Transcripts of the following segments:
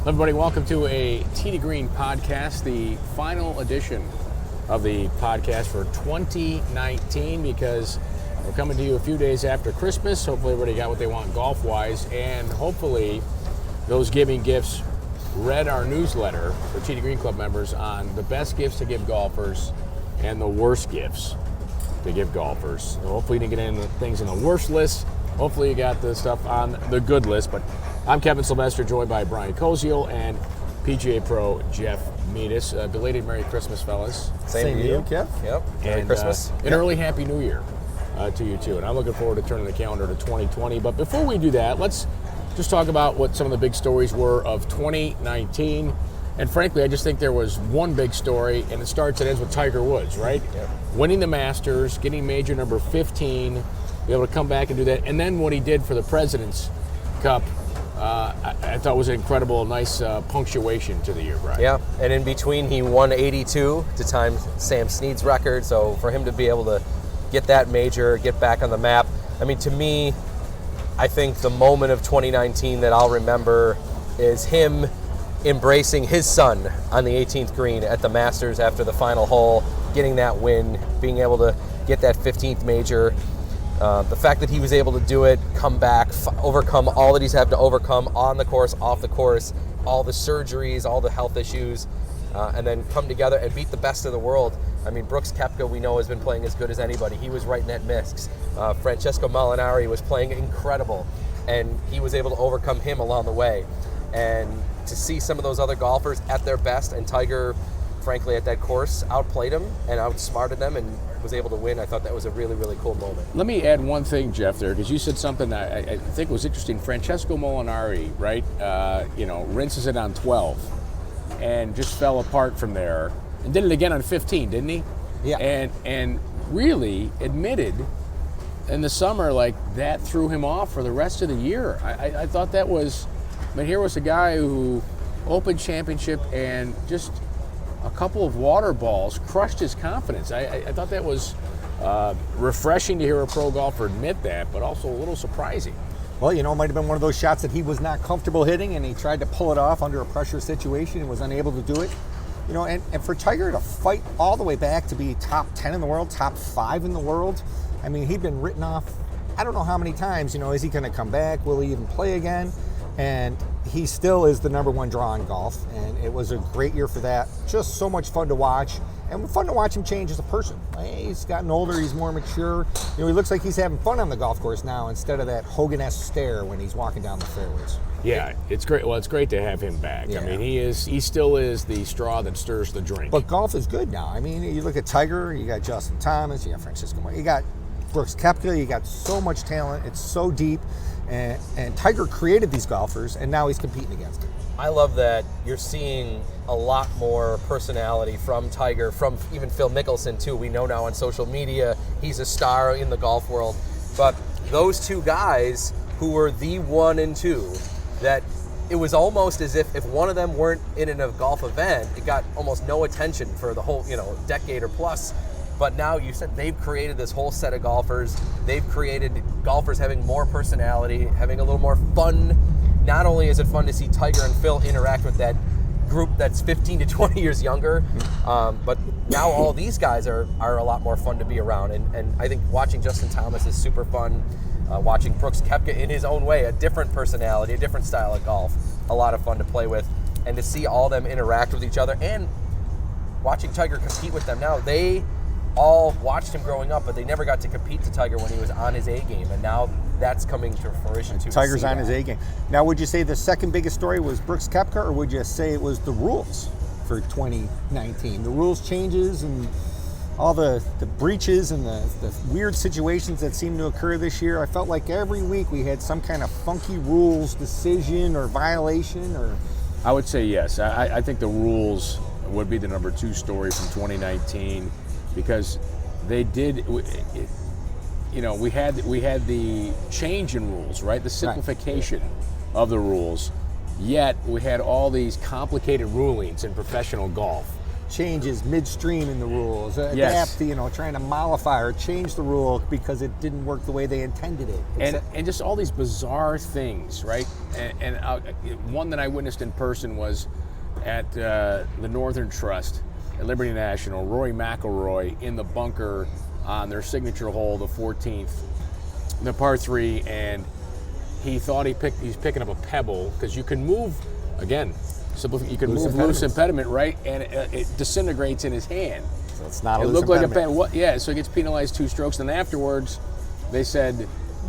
Everybody, welcome to a Tee to Green podcast, the final edition of the podcast for 2019, because we're coming to you a few days after Christmas. Hopefully everybody got what they want golf-wise, and hopefully those giving gifts read our newsletter for Tee to Green Club members on the best gifts to give golfers and the worst gifts to give golfers. So hopefully you didn't get any things in the worst list. Hopefully you got the stuff on the good list. But I'm Kevin Sylvester, joined by Brian Koziel and PGA Pro Jeff Meadis. Belated Merry Christmas, fellas. Same to you, Kev. Yep. Merry Christmas. An early Happy New Year to you, too. And I'm looking forward to turning the calendar to 2020. But before we do that, let's just talk about what some of the big stories were of 2019. And frankly, I just think there was one big story, and it starts and ends with Tiger Woods, right? Yep. Winning the Masters, getting major number 15, be able to come back and do that. And then what he did for the President's Cup, I thought was an incredible, nice punctuation to the year, Brian. Yeah, and in between he won 82 to time Sam Snead's record. So for him to be able to get that major, get back on the map, I mean, to me, I think the moment of 2019 that I'll remember is him embracing his son on the 18th green at the Masters after the final hole, getting that win, being able to get that 15th major. The fact that he was able to do it, come back, overcome all that he's had to overcome on the course, off the course, all the surgeries, all the health issues, and then come together and beat the best of the world. I mean, Brooks Koepka, we know, has been playing as good as anybody. He was right net misses. Francesco Molinari was playing incredible, and he was able to overcome him along the way. And to see some of those other golfers at their best, and Tiger, frankly, at that course, outplayed them and outsmarted them and was able to win, I thought that was a really, really cool moment. Let me add one thing, Jeff, there, because you said something that I think was interesting. Francesco Molinari, right, rinses it on 12 and just fell apart from there and did it again on 15, didn't he? Yeah. And really admitted in the summer, like, that threw him off for the rest of the year. I thought that was, I mean, here was a guy who Open Championship and just a couple of water balls crushed his confidence. I thought that was refreshing to hear a pro golfer admit that, but also a little surprising. Well, it might have been one of those shots that he was not comfortable hitting, and he tried to pull it off under a pressure situation and was unable to do it. And for Tiger to fight all the way back to be top 10 in the world, top 5 in the world, I mean, he'd been written off I don't know how many times. Is he going to come back? Will he even play again? And he still is the number one draw in golf, and it was a great year for that. Just so much fun to watch, and fun to watch him change as a person. He's gotten older, he's more mature. He looks like he's having fun on the golf course now instead of that Hogan-esque stare when he's walking down the fairways. Yeah, it's great. Well, it's great to have him back. Yeah. I mean, he still is the straw that stirs the drink. But golf is good now. I mean, you look at Tiger, you got Justin Thomas, you got Francisco, you got Brooks Koepka, you got so much talent. It's so deep. And Tiger created these golfers, and now he's competing against them. I love that you're seeing a lot more personality from Tiger, from even Phil Mickelson, too. We know now on social media he's a star in the golf world. But those two guys who were the 1 and 2, that it was almost as if one of them weren't in a golf event, it got almost no attention for the whole decade or plus. But now you said they've created this whole set of golfers. They've created golfers having more personality, having a little more fun. Not only is it fun to see Tiger and Phil interact with that group that's 15 to 20 years younger, but now all these guys are a lot more fun to be around. And I think watching Justin Thomas is super fun. Watching Brooks Koepka in his own way, a different personality, a different style of golf, a lot of fun to play with. And to see all them interact with each other and watching Tiger compete with them now, they all watched him growing up, but they never got to compete to Tiger when he was on his A game, and now that's coming to fruition too. Tiger's on his A game. Now, would you say the second biggest story was Brooks Koepka, or would you say it was the rules for 2019? The rules changes and all the breaches and the weird situations that seem to occur this year. I felt like every week we had some kind of funky rules decision or violation. Or I would say yes. I think the rules would be the number 2 story from 2019. Because they did, we had the change in rules, right? The simplification of the rules. Yet we had all these complicated rulings in professional golf. changes midstream in the rules, Yes. adapt, trying to mollify or change the rule because it didn't work the way they intended it. And just all these bizarre things, right? And one that I witnessed in person was at the Northern Trust at Liberty National. Rory McIlroy in the bunker on their signature hole, the 14th, the par 3, and he thought he's picking up a pebble because you can move, again, you can move loose impediment, right? And it disintegrates in his hand. So it's not a It loose looked like a impediment. pen. Yeah, so he gets penalized 2 strokes. And afterwards, they said,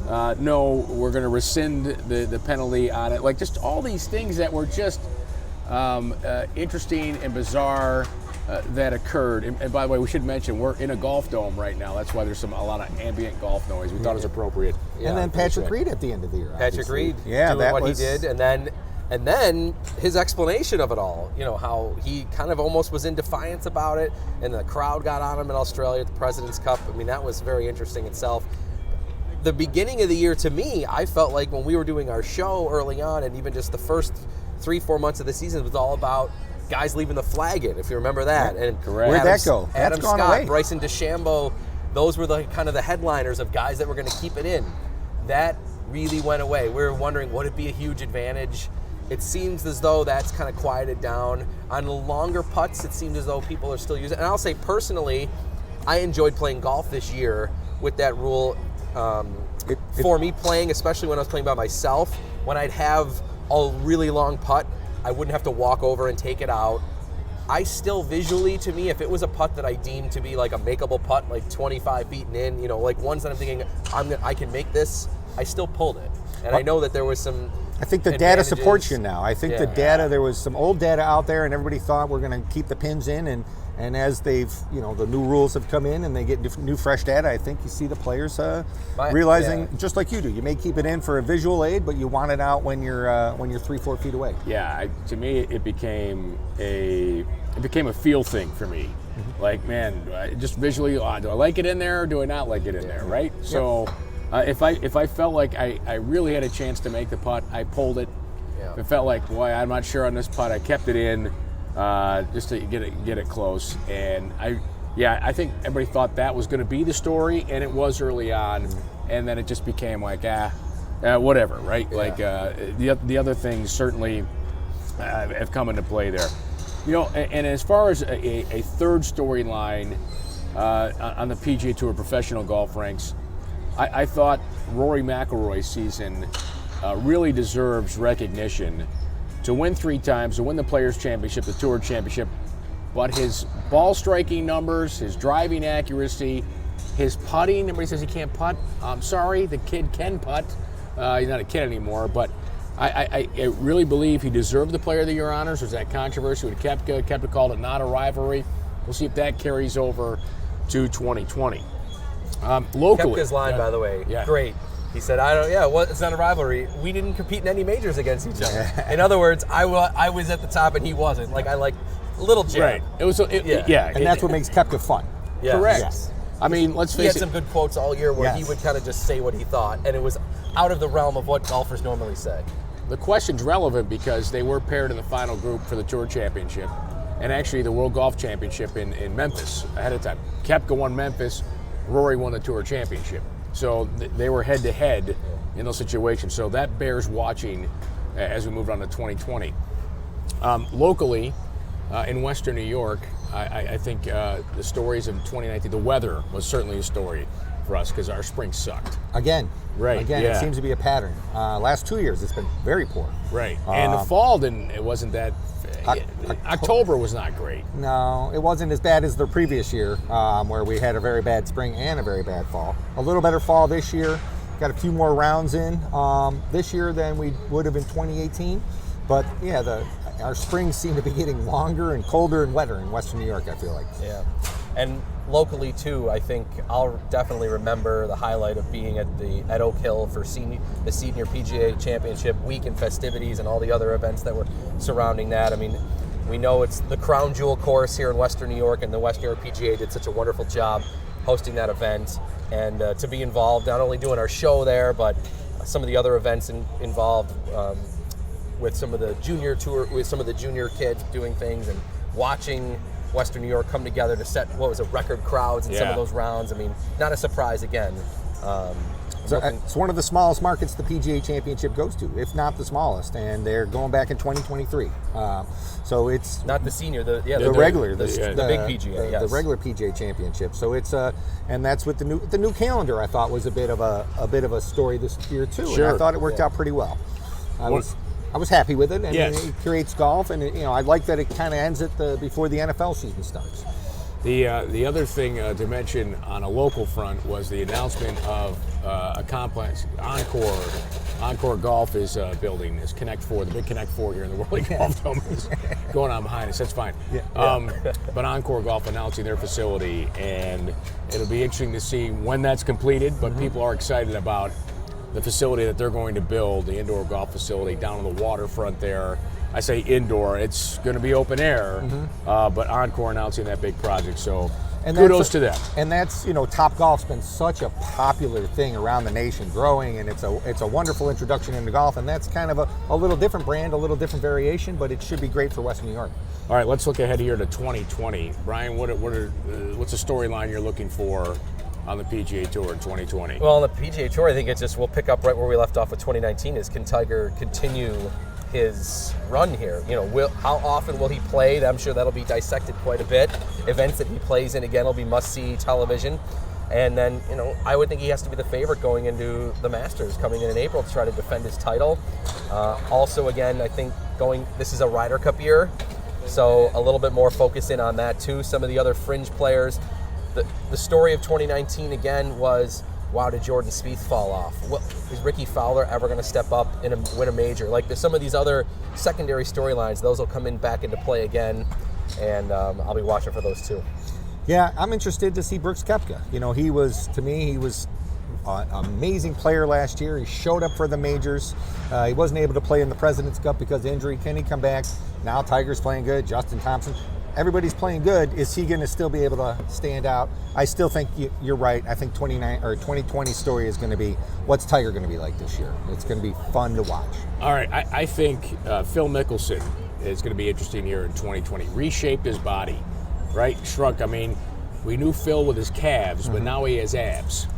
no, we're going to rescind the penalty on it. Like just all these things that were just interesting and bizarre that occurred. And by the way, we should mention we're in a golf dome right now. That's why there's a lot of ambient golf noise. We thought it was appropriate. And then Patrick Reed at the end of the year. Patrick obviously. Reed Yeah, doing what he did, and then his explanation of it all, how he kind of almost was in defiance about it, and the crowd got on him in Australia at the President's Cup. I mean, that was very interesting itself. The beginning of the year, to me, I felt like when we were doing our show early on, and even just the first 3-4 months of the season, was all about guys leaving the flag in, if you remember that. And Correct. Where'd that go? Adam That's gone Scott, away. Bryson DeChambeau, those were the kind of the headliners of guys that were going to keep it in. That really went away. We were wondering, would it be a huge advantage? It seems as though that's kind of quieted down. On the longer putts, it seems as though people are still using it. And I'll say personally, I enjoyed playing golf this year with that rule. For me playing, especially when I was playing by myself, when I'd have a really long putt, I wouldn't have to walk over and take it out. I still visually, to me, if it was a putt that I deemed to be like a makeable putt, like 25 feet and in, like ones that I'm thinking, I can make this, I still pulled it. And I know that there was some I think the data advantages. supports you now. I think the Yeah. data, there was some old data out there and everybody thought we're going to keep the pins in, and as they've, the new rules have come in and they get new fresh data, I think you see the players realizing, just like you do, you may keep it in for a visual aid, but you want it out when you're 3-4 feet away. Yeah, to me, it became a feel thing for me. Like, man, just visually, do I like it in there or do I not like it in there, right? So if I felt like I really had a chance to make the putt, I pulled it. Yeah. If it felt like, boy, I'm not sure on this putt, I kept it in just to get it close. And I think everybody thought that was going to be the story, and it was early on, and then it just became like, whatever, right? Yeah. Like the other things certainly have come into play there. And as far as a third storyline on the PGA Tour professional golf ranks, I thought Rory McIlroy's season really deserves recognition. To win 3 times, to win the Players' Championship, the Tour Championship, but his ball striking numbers, his driving accuracy, his putting, everybody says he can't putt. I'm sorry, the kid can putt. He's not a kid anymore, but I really believe he deserved the Player of the Year honors. There's that controversy with Koepka. Koepka called it not a rivalry. We'll see if that carries over to 2020. Locally. Koepka's line, by the way, Yeah. great. He said, it's not a rivalry. We didn't compete in any majors against each other. In other words, I was at the top and he wasn't. Like, I like a little jab. Right. It was, yeah. And that's what makes Koepka fun. Yeah. Correct. Yes. I mean, let's He had face some it. good quotes all year where he Yes. would kind of just say what he thought, and it was out of the realm of what golfers normally say. The question's relevant because they were paired in the final group for the Tour Championship and actually the World Golf Championship in Memphis ahead of time. Koepka won Memphis, Rory won the Tour Championship. So they were head-to-head in those situations. So that bears watching as we move on to 2020. Locally, in Western New York, I think the stories of 2019, the weather was certainly a story for us because our spring sucked. Again, Right, it yeah. seems to be a pattern. Last 2 years, it's been very poor. Right. And the fall it wasn't that. October was not great. No, it wasn't as bad as the previous year, where we had a very bad spring and a very bad fall. A little better fall this year. Got a few more rounds in this year than we would have in 2018. But yeah, our springs seem to be getting longer and colder and wetter in Western New York, I feel like. Yeah. And locally, too, I think I'll definitely remember the highlight of being at Oak Hill for the Senior PGA Championship week and festivities and all the other events that were surrounding that. I mean, we know it's the crown jewel course here in Western New York, and the Western New York PGA did such a wonderful job hosting that event. And to be involved, not only doing our show there, but some of the other events involved with some of the junior tour, with some of the junior kids doing things, and watching Western New York come together to set what was a record crowds in some of those rounds. I mean, not a surprise again. So it's one of the smallest markets the PGA Championship goes to, if not the smallest, and they're going back in 2023. So it's not the senior, the regular, the big PGA, the regular PGA Championship. So it's and that's with the new calendar. I thought was a bit of a story this year too. Sure. And I thought it worked out pretty well. I was happy with it, and it creates golf, and I like that it kind of ends before the NFL season starts. The other thing to mention on a local front was the announcement of a complex. Encore Golf is building this Connect 4, the big Connect 4 here in the World League Golf Dome is going on behind us. That's fine. But Encore Golf announcing their facility, and it'll be interesting to see when that's completed, but people are excited about the facility that they're going to build, the indoor golf facility down on the waterfront there. I say indoor, it's going to be open air, but Encore announcing that big project, so kudos to them. And that's, Top Golf's been such a popular thing around the nation, growing, and it's a wonderful introduction into golf, and that's kind of a little different brand, a little different variation, but it should be great for Western New York. All right, let's look ahead here to 2020. Brian, what's the storyline you're looking for on the PGA Tour in 2020? Well, on the PGA Tour, I think we'll pick up right where we left off with 2019. Can Tiger continue his run here? How often will he play? I'm sure that'll be dissected quite a bit. Events that he plays in, again, will be must-see television. And then, I would think he has to be the favorite going into the Masters coming in April to try to defend his title. Also, again, I think this is a Ryder Cup year, so a little bit more focus in on that too. Some of the other fringe players. The story of 2019 again was, wow, did Jordan Spieth fall off? Is Ricky Fowler ever going to step up and win a major? Like some of these other secondary storylines, those will come back into play again, and I'll be watching for those too. Yeah, I'm interested to see Brooks Koepka. He was an amazing player last year. He showed up for the majors. He wasn't able to play in the President's Cup because of injury. Can he come back? Now Tiger's playing good. Justin Thompson. Everybody's playing good. Is he going to still be able to stand out? I still think you're right. I think 2020 story is going to be, what's Tiger going to be like this year? It's going to be fun to watch. All right, I think Phil Mickelson is going to be interesting here in 2020. Reshaped his body, right? Shrunk. I mean, we knew Phil with his calves, but now he has abs.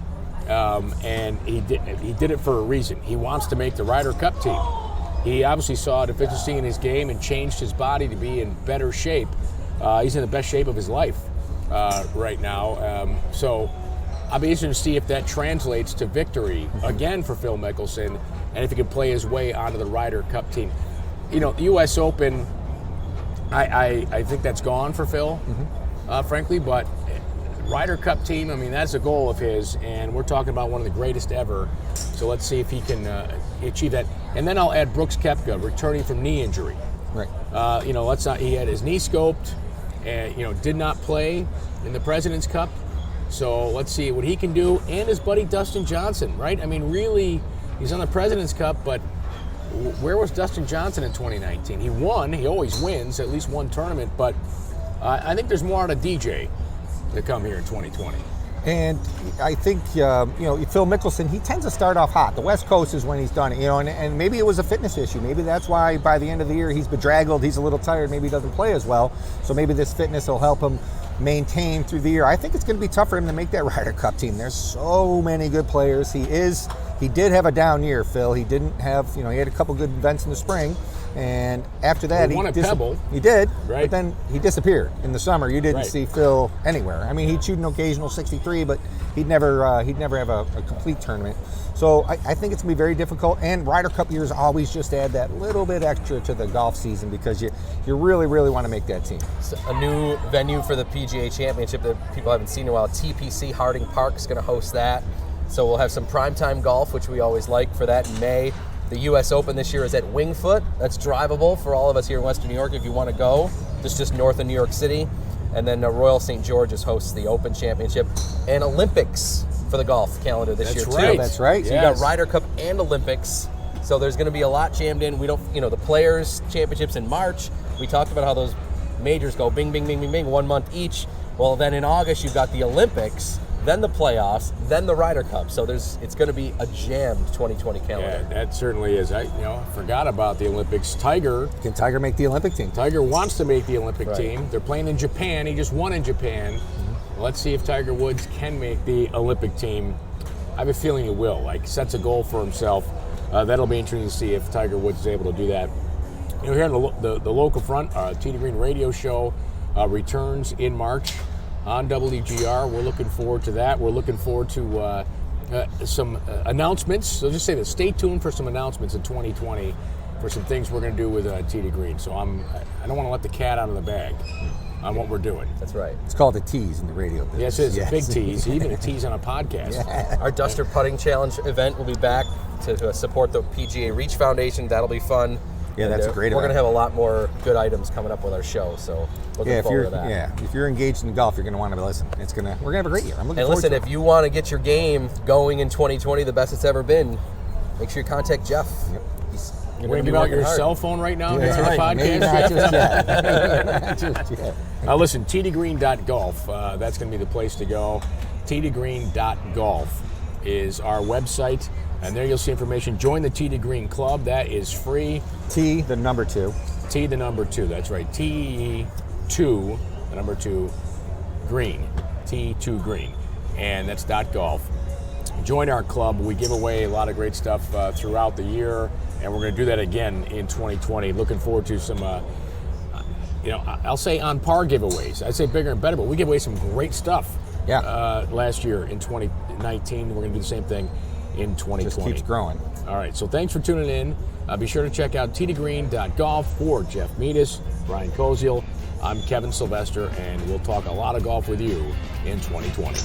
And he did it for a reason. He wants to make the Ryder Cup team. He obviously saw a deficiency in his game and changed his body to be in better shape. He's in the best shape of his life right now. So I'll be interested to see if that translates to victory again for Phil Mickelson, and if he can play his way onto the Ryder Cup team. The U.S. Open, I think that's gone for Phil, frankly, but Ryder Cup team, I mean, that's a goal of his, and we're talking about one of the greatest ever. So let's see if he can achieve that. And then I'll add Brooks Koepka, returning from knee injury. Right. He had his knee scoped and, did not play in the President's Cup. So let's see what he can do. And his buddy Dustin Johnson, right? I mean, really, he's on the President's Cup, but where was Dustin Johnson in 2019? He won. He always wins, at least one tournament. But I think there's more out of DJ to come here in 2020. And I think, Phil Mickelson, he tends to start off hot. The West Coast is when he's done it, and maybe it was a fitness issue. Maybe that's why by the end of the year he's bedraggled, he's a little tired, maybe he doesn't play as well. So maybe this fitness will help him maintain through the year. I think it's going to be tough for him to make that Ryder Cup team. There's so many good players. He did have a down year, Phil. He didn't have, he had a couple good events in the spring. And after that, he won at Pebble. He did, right? But then he disappeared in the summer. You didn't see Phil anywhere. I mean, he'd shoot an occasional 63, but he'd never have a complete tournament. So I think it's going to be very difficult. And Ryder Cup years always just add that little bit extra to the golf season because you really, really want to make that team. So a new venue for the PGA Championship that people haven't seen in a while, TPC Harding Park is going to host that. So we'll have some primetime golf, which we always like for that in May. The U.S. Open this year is at Wingfoot. That's drivable for all of us here in Western New York if you want to go. Just north of New York City. And then Royal St. George's hosts the Open Championship and Olympics for the golf calendar this year, too. That's right. So you got Ryder Cup and Olympics. So there's going to be a lot jammed in. We don't, the Players Championships in March. We talked about how those majors go bing, bing, bing, bing, bing, 1 month each. Well, then in August, you've got the Olympics. then the playoffs, then the Ryder Cup. So it's going to be a jammed 2020 calendar. Yeah, that certainly is. I forgot about the Olympics. Can Tiger make the Olympic team? Tiger wants to make the Olympic Right. team. They're playing in Japan. He just won in Japan. Mm-hmm. Let's see if Tiger Woods can make the Olympic team. I have a feeling he will. Like, sets a goal for himself. That'll be interesting to see if Tiger Woods is able to do that. Here on the local front, Tee to Green radio show returns in March on WGR. We're looking forward to that. We're looking forward to some announcements. So just say that stay tuned for some announcements in 2020 for some things we're going to do with Tee to Green. So I don't want to let the cat out of the bag on what we're doing. That's right. It's called a tease in the radio business. Yes, it's a big tease, even a tease on a podcast. Yeah. Our Duster Putting Challenge event will be back to support the PGA Reach Foundation. That'll be fun. Yeah, that's a great We're going event. to have a lot more good items coming up with our show, so looking forward to that. if you're engaged in golf, you're going to want to listen. We're going to have a great year. I'm looking And forward listen, to it. if you want to get your game going in 2020, the best it's ever been, make sure you contact Jeff. Yep. You're going to give out your cell phone right now That's during the right. Maybe podcast? not just yet. Just yet. Listen, teetogreen.golf. That's going to be the place to go. teetogreen.golf is our website, and there you'll see information. Join the Tee to Green Club. That is free. T, the number 2. T, the number 2. That's right. T2, the number 2, Green. T2 Green. And that's .golf. Join our club. We give away a lot of great stuff throughout the year, and we're going to do that again in 2020. Looking forward to some, I'll say on par giveaways. I'd say bigger and better, but we give away some great stuff. Yeah. Last year in 2019, we're going to do the same thing in 2020. Just keeps growing. All right, so thanks for tuning in. Be sure to check out teetogreen.golf for Jeff Meadis, Brian Koziel. I'm Kevin Sylvester, and we'll talk a lot of golf with you in 2020.